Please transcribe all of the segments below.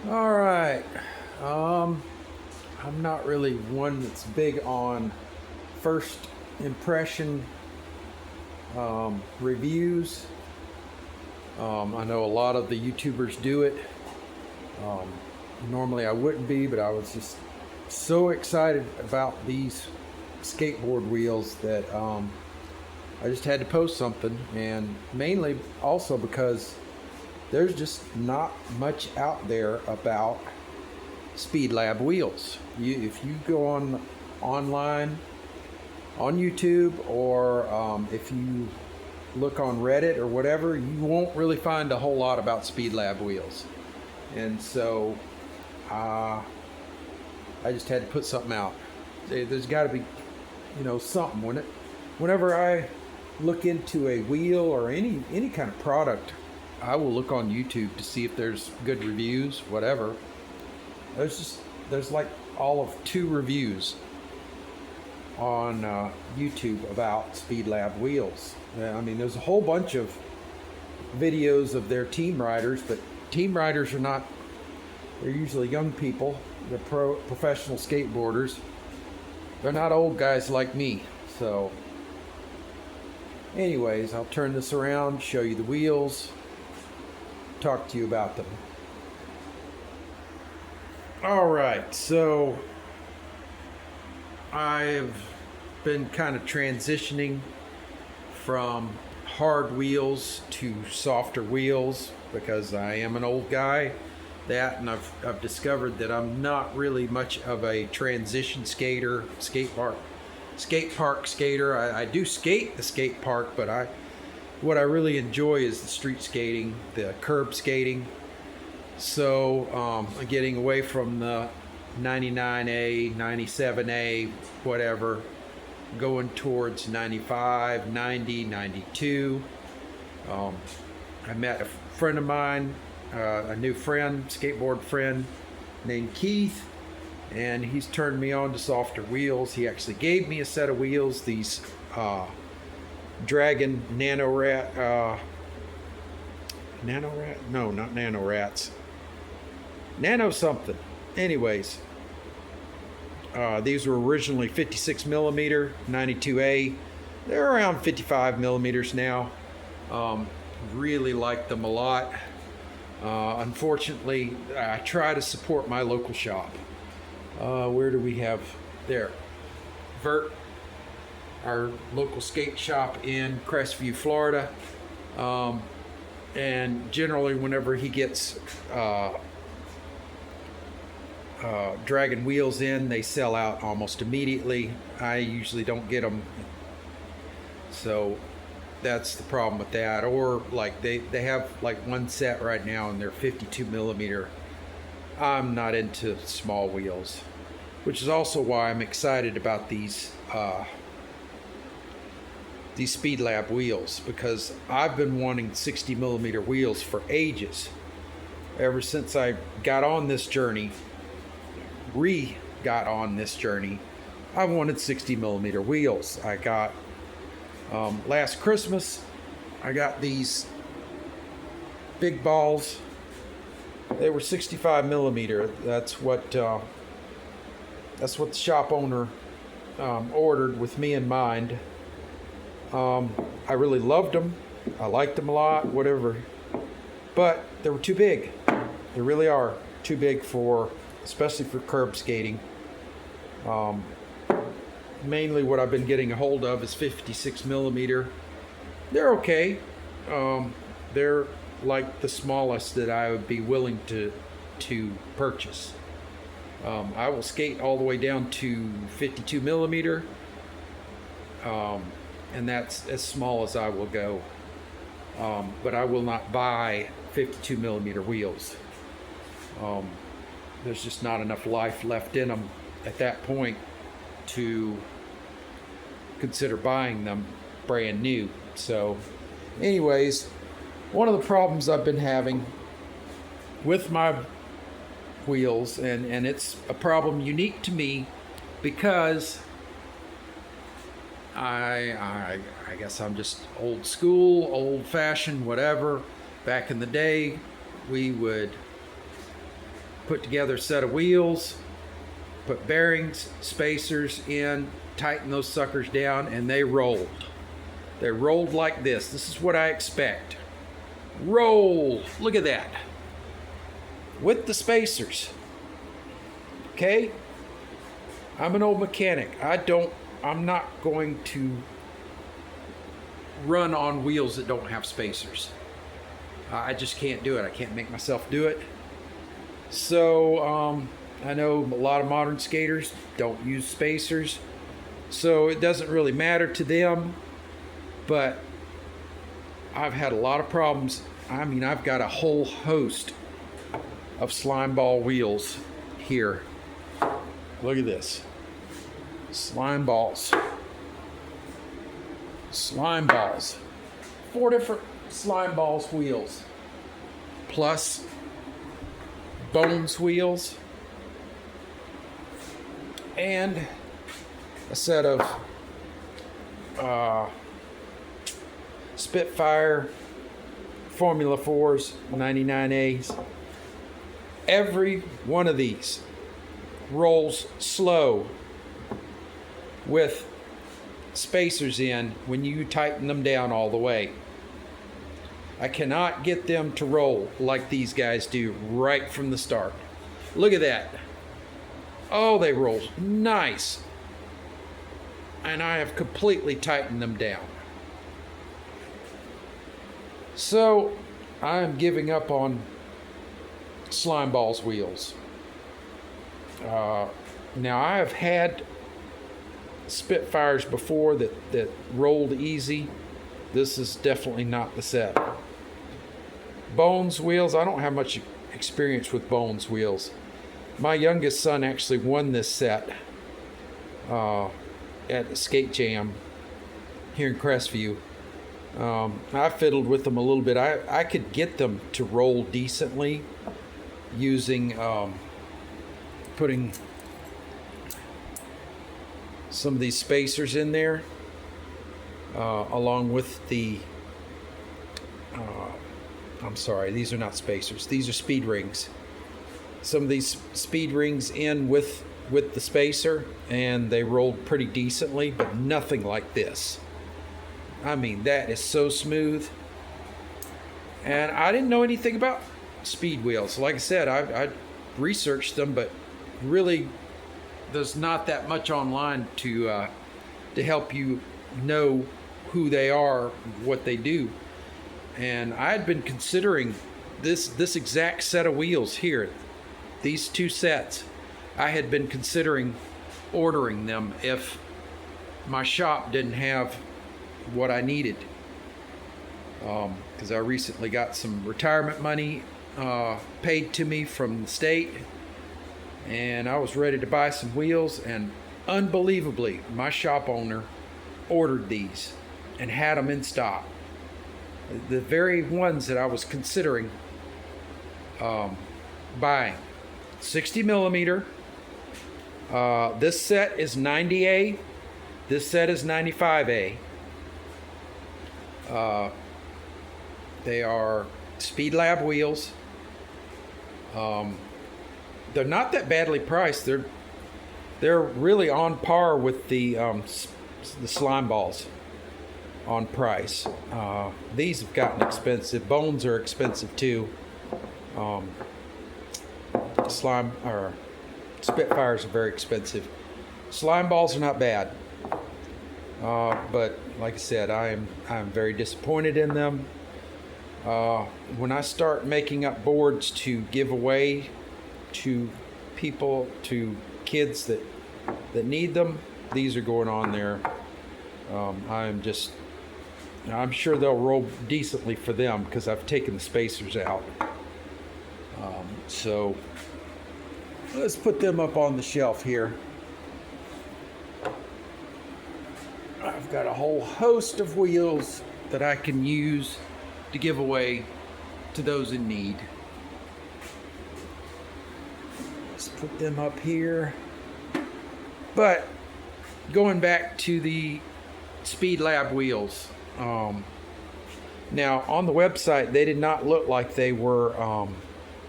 All right. Um, I'm not really one that's big on first impression reviews. I know a lot of the YouTubers do it. Um, Normally I wouldn't be, but I was just so excited about these skateboard wheels that I just had to post something, and mainly also because there's just not much out there about Speedlab wheels. If you go online on YouTube, or if you look on Reddit or whatever, you won't really find a whole lot about Speedlab wheels. And so I just had to put something out. There's got to be, something. Whenever I look into a wheel or any kind of product, I will look on YouTube to see if there's good reviews, whatever. There's like all of 2 reviews on YouTube about Speedlab wheels. I mean, there's a whole bunch of videos of their team riders, but team riders are not, they're usually young people. They're professional skateboarders. They're not old guys like me. So anyways, I'll turn this around, show you the wheels, talk to you about them. All right, so I've been kind of transitioning from hard wheels to softer wheels because I am an old guy. And I've discovered that I'm not really much of a transition skater, skate park skater. I do skate the skate park, but what I really enjoy is the street skating, the curb skating. So I'm getting away from the 99A, 97A, whatever, going towards 95, 90, 92. I met a friend of mine, a new friend, skateboard friend named Keith, and he's turned me on to softer wheels. He actually gave me a set of wheels, these Dragon Nano Rat, no, not Nano Rats, Nano something. Anyways, these were originally 56 millimeter 92A. They're around 55 millimeters now. Really like them a lot. Unfortunately, I try to support my local shop. Where do we have? There. Vert, our local skate shop in Crestview, Florida. And generally, whenever he gets Dragon wheels in, they sell out almost immediately. I usually don't get them. So that's the problem with that. Or like they have like one set right now and they're 52 millimeter. I'm not into small wheels, which is also why I'm excited about these Speedlab wheels, because I've been wanting 60 millimeter wheels for ages. Ever since I got on this journey, got on this journey, I wanted 60 millimeter wheels. I got last Christmas, I got these big balls. They were 65 millimeter. That's what the shop owner ordered with me in mind. I really loved them. I liked them a lot, whatever. But they were too big. They really are too big especially for curb skating. Mainly what I've been getting a hold of is 56 millimeter. They're okay. They're like the smallest that I would be willing to purchase. I will skate all the way down to 52 millimeter. And that's as small as I will go. But I will not buy 52 millimeter wheels. There's just not enough life left in them at that point to consider buying them brand new. So anyways, one of the problems I've been having with my wheels, and it's a problem unique to me because I guess I'm just old school, old fashioned, whatever. Back in the day, we would put together a set of wheels, put bearings, spacers in, tighten those suckers down, and they rolled. They rolled like this. This is what I expect. Roll. Look at that. With the spacers. Okay? I'm an old mechanic. I'm not going to run on wheels that don't have spacers. I just can't do it. I can't make myself do it. So I know a lot of modern skaters don't use spacers, so it doesn't really matter to them, but I've had a lot of problems. I mean, I've got a whole host of slime ball wheels here. Look at this. Slime balls. Slime balls. 4 different slime balls wheels. Plus Bones wheels. And a set of Spitfire Formula 4s, 99As. Every one of these rolls slow with spacers in when you tighten them down all the way. I cannot get them to roll like these guys do right from the start. Look at that. Oh, they roll nice. And I have completely tightened them down. So I'm giving up on slime balls wheels. Now I have had Spitfires before that rolled easy. This is definitely not the set. Bones wheels, I don't have much experience with Bones wheels. My youngest son actually won this set at the Skate Jam here in Crestview. I fiddled with them a little bit. I could get them to roll decently using putting some of these spacers in there along with the I'm sorry, these are not spacers, these are speed rings. Some of these speed rings in with the spacer, and they rolled pretty decently, but nothing like this. I mean, that is so smooth. And I didn't know anything about speed wheels. Like I said, I researched them, but really there's not that much online to help you know who they are, what they do. And I had been considering this exact set of wheels here, these 2 sets. I had been considering ordering them if my shop didn't have what I needed, because I recently got some retirement money paid to me from the state, and I was ready to buy some wheels, and unbelievably my shop owner ordered these and had them in stock, the very ones that I was considering buying. 60mm. This set is 90A. This set is 95A. They are Speedlab wheels. They're not that badly priced. They're really on par with the slime balls on price. These have gotten expensive. Bones are expensive too. Slime or Spitfires are very expensive. Slime balls are not bad, but like I said, I'm very disappointed in them. When I start making up boards to give away to people, to kids that need them, these are going on there. I'm sure they'll roll decently for them because I've taken the spacers out. So let's put them up on the shelf here. I've got a whole host of wheels that I can use to give away to those in need. Let's put them up here. But going back to the Speedlab wheels, now on the website they did not look like they were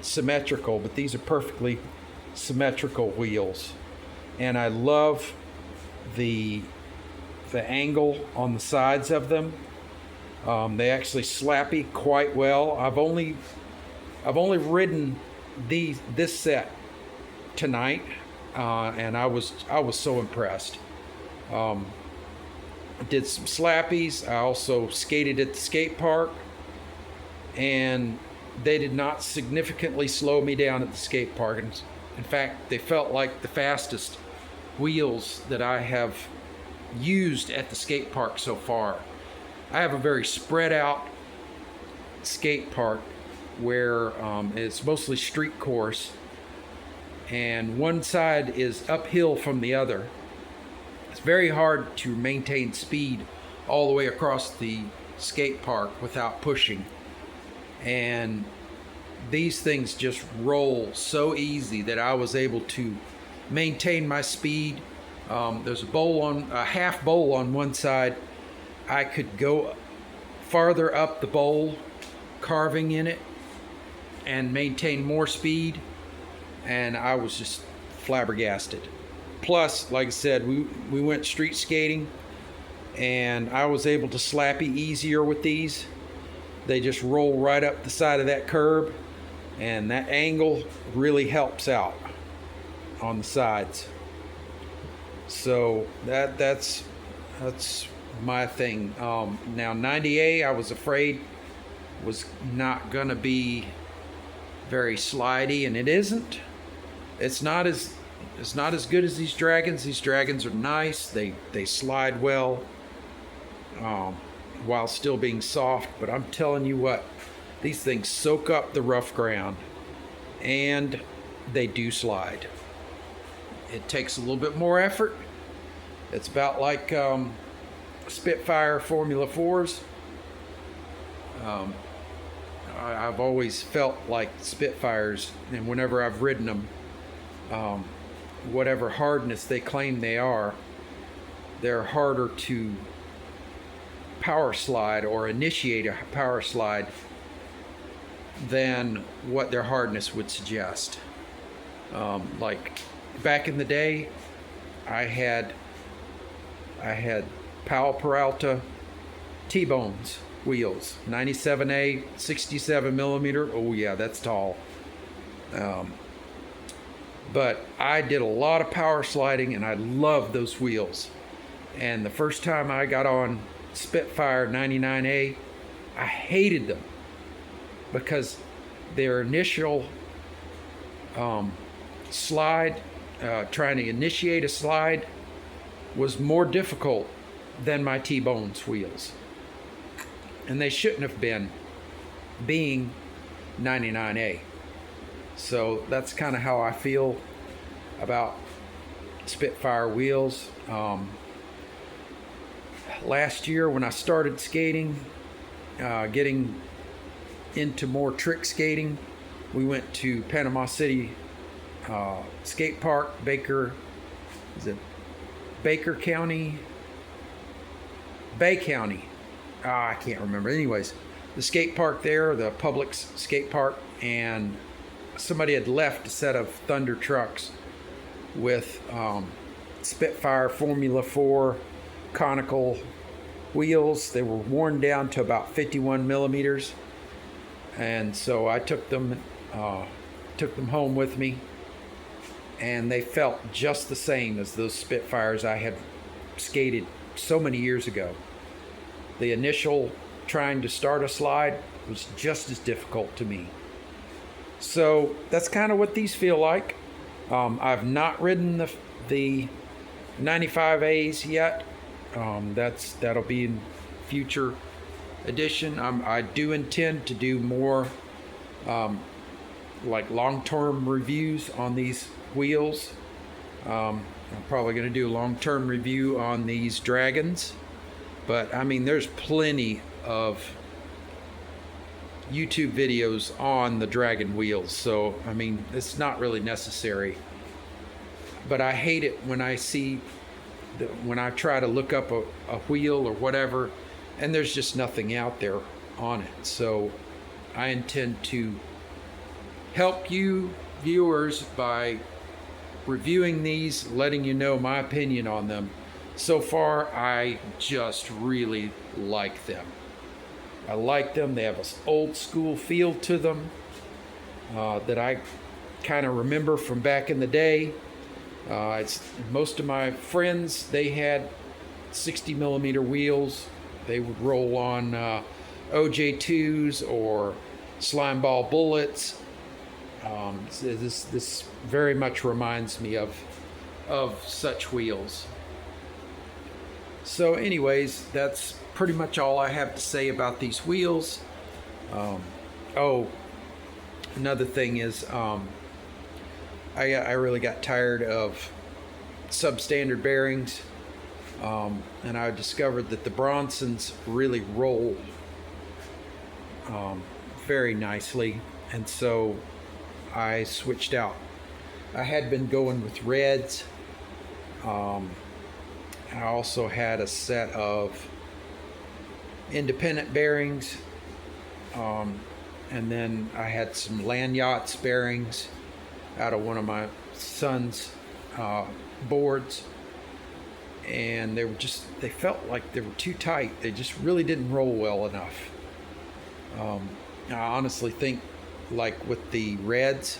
symmetrical, but these are perfectly symmetrical wheels. And I love the angle on the sides of them. They actually slappy quite well. I've only ridden this set tonight, and I was so impressed. Did some slappies. I also skated at the skate park, and they did not significantly slow me down at the skate park. And in fact, they felt like the fastest wheels that I have used at the skate park so far. I have a very spread out skate park where it's mostly street course, and one side is uphill from the other. It's very hard to maintain speed all the way across the skate park without pushing, and these things just roll so easy that I was able to maintain my speed. There's a half bowl on one side. I could go farther up the bowl, carving in it, and maintain more speed, and I was just flabbergasted. Plus, like I said, we went street skating, and I was able to slappy easier with these. They just roll right up the side of that curb, and that angle really helps out on the sides. So that's my thing. Now 90A, I was afraid was not gonna be very slidey, and it isn't. It's not as good as these dragons. These dragons are nice. They slide well, while still being soft. But I'm telling you what, these things soak up the rough ground, and they do slide. It takes a little bit more effort. It's about like Spitfire Formula 4s. I've always felt like Spitfires, and whenever I've ridden them, whatever hardness they claim they are, they're harder to power slide or initiate a power slide than what their hardness would suggest. Like back in the day, I had Powell Peralta T-Bones wheels, 97A, 67mm. Oh yeah, that's tall. But I did a lot of power sliding, and I loved those wheels. And the first time I got on Spitfire 99A, I hated them because their initial slide, trying to initiate a slide, was more difficult than my T-Bones wheels. And they shouldn't have been, being 99A. So that's kind of how I feel about Spitfire wheels. Last year when I started skating, getting into more trick skating, we went to Panama City skate park, Baker County? Bay County. I can't remember. Anyways, the skate park there, the Publix skate park, and somebody had left a set of Thunder trucks with Spitfire Formula 4 conical wheels. They were worn down to about 51 millimeters, and so I took them home with me, and they felt just the same as those Spitfires I had skated so many years ago. The initial trying to start a slide was just as difficult to me. So that's kind of what these feel like. I've not ridden the 95As yet. That'll be in future edition. I do intend to do more like long-term reviews on these wheels. I'm probably going to do a long-term review on these dragons, but I mean, there's plenty of YouTube videos on the dragon wheels, so I mean, it's not really necessary. But I hate it when I see when I try to look up a wheel or whatever, and there's just nothing out there on it. So I intend to help you viewers by reviewing these, letting you know my opinion on them. So far, I just really like them. I like them. They have an old school feel to them that I kind of remember from back in the day. It's most of my friends, they had 60mm wheels. They would roll on OJ2s or slime ball bullets. So this very much reminds me of such wheels. So anyways, that's pretty much all I have to say about these wheels. Oh, another thing is I really got tired of substandard bearings, and I discovered that the Bronsons really roll very nicely, and so I switched out. I had been going with reds. I also had a set of independent bearings, and then I had some land yachts bearings out of one of my son's boards, and they felt like they were too tight. They just really didn't roll well enough. I honestly think, like with the reds,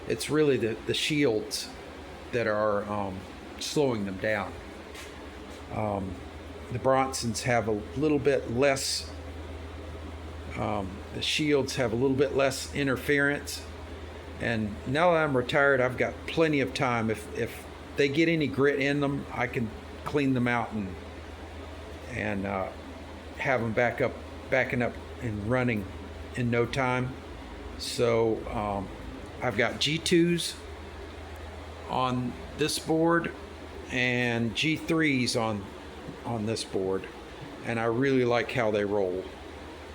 it's really the shields that are slowing them down. The Bronsons have a little bit less, the shields have a little bit less interference. And now that I'm retired, I've got plenty of time. If they get any grit in them, I can clean them out and have them backing up and running in no time. So I've got G2s on this board and G3s on this board, and I really like how they roll.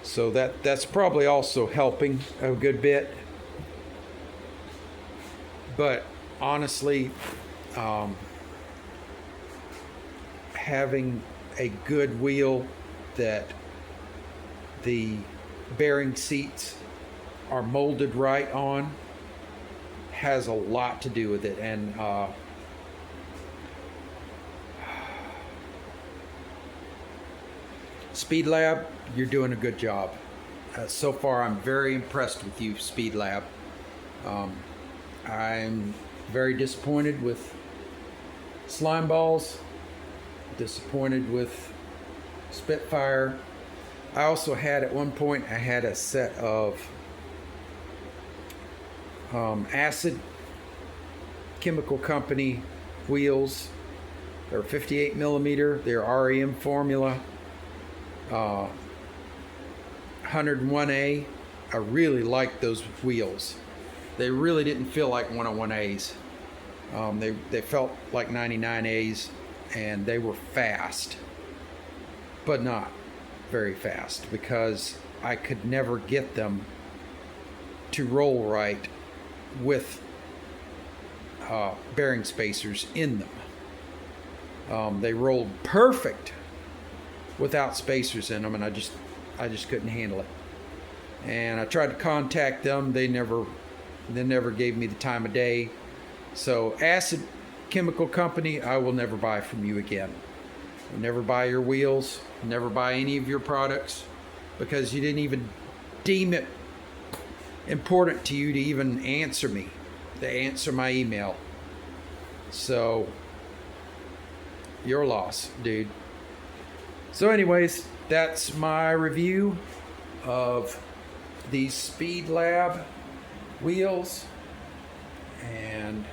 So that's probably also helping a good bit. But honestly, having a good wheel that the bearing seats are molded right on has a lot to do with it. And Speedlab, you're doing a good job. So far, I'm very impressed with you, Speedlab. I'm very disappointed with slime balls, disappointed with Spitfire. I also had, at one point, I had a set of Acid Chemical Company wheels. They're 58mm. They're REM formula. 101A. I really liked those wheels. They really didn't feel like 101As. They felt like 99As, and they were fast, but not very fast, because I could never get them to roll right with bearing spacers in them. They rolled perfect without spacers in them, and I just couldn't handle it. And I tried to contact them. They never gave me the time of day. So Acid Chemical Company, I will never buy from you again. I'll never buy your wheels, never buy any of your products, because you didn't even deem it important to you to even answer me, to answer my email. So your loss, dude. So anyways, that's my review of these Speedlab wheels, and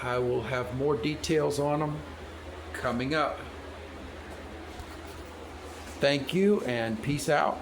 I will have more details on them coming up. Thank you, and peace out.